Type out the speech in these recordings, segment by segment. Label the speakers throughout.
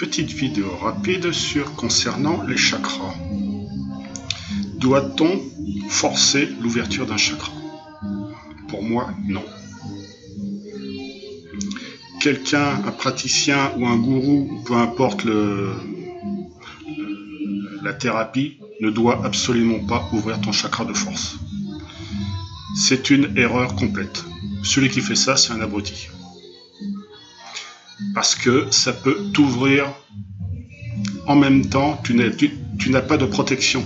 Speaker 1: petite vidéo rapide concernant les chakras. Doit-on forcer l'ouverture d'un chakra? Pour moi, non. Quelqu'un, un praticien ou un gourou, peu importe la thérapie, ne doit absolument pas ouvrir ton chakra de force. C'est une erreur complète. Celui qui fait ça, c'est un abruti. Parce que ça peut t'ouvrir en même temps, tu n'as pas de protection.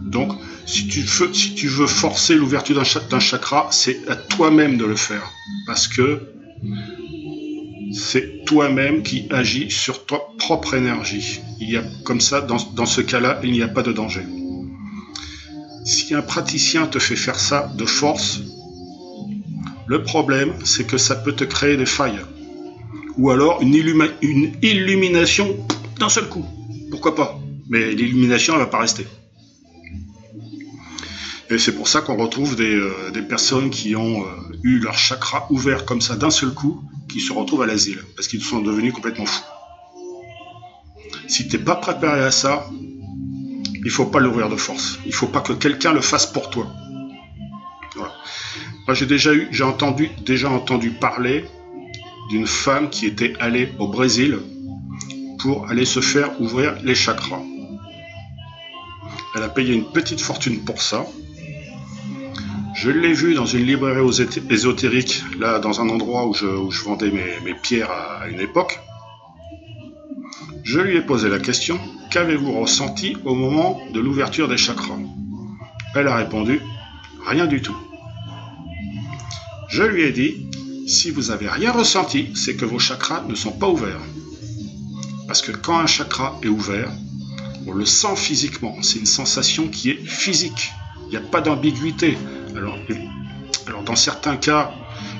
Speaker 1: Donc, si tu veux forcer l'ouverture d'un chakra, c'est à toi-même de le faire. Parce que c'est toi-même qui agis sur ta propre énergie. Comme ça, dans ce cas-là, il n'y a pas de danger. Si un praticien te fait faire ça de force, le problème, c'est que ça peut te créer des failles. Ou alors une illumination d'un seul coup. Pourquoi pas? Mais l'illumination, elle ne va pas rester. Et c'est pour ça qu'on retrouve des personnes qui ont eu leur chakra ouvert comme ça d'un seul coup, qui se retrouvent à l'asile, parce qu'ils sont devenus complètement fous. Si tu n'es pas préparé à ça, il ne faut pas l'ouvrir de force. Il ne faut pas que quelqu'un le fasse pour toi. Voilà. Moi, j'ai déjà entendu parler d'une femme qui était allée au Brésil pour aller se faire ouvrir les chakras. Elle a payé une petite fortune pour ça. Je l'ai vue dans une librairie ésotérique, là, dans un endroit où je vendais mes pierres à une époque. Je lui ai posé la question, qu'avez-vous ressenti au moment de l'ouverture des chakras? Elle a répondu, rien du tout. Je lui ai dit, si vous n'avez rien ressenti, c'est que vos chakras ne sont pas ouverts. Parce que quand un chakra est ouvert, on le sent physiquement. C'est une sensation qui est physique. Il n'y a pas d'ambiguïté. Alors dans certains cas,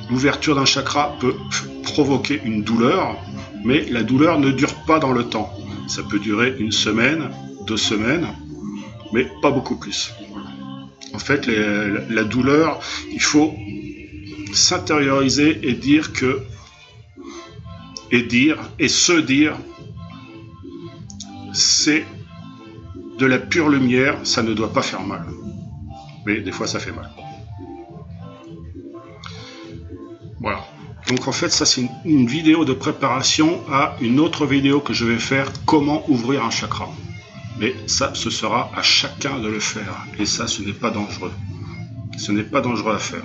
Speaker 1: l'ouverture d'un chakra peut provoquer une douleur, mais la douleur ne dure pas dans le temps. Ça peut durer 1 semaine, 2 semaines, mais pas beaucoup plus. En fait, la douleur, il faut s'intérioriser et se dire, c'est de la pure lumière, ça ne doit pas faire mal. Mais des fois, ça fait mal. Voilà. Donc en fait, ça c'est une vidéo de préparation à une autre vidéo que je vais faire, comment ouvrir un chakra. Mais ça, ce sera à chacun de le faire. Et ça, ce n'est pas dangereux. Ce n'est pas dangereux à faire.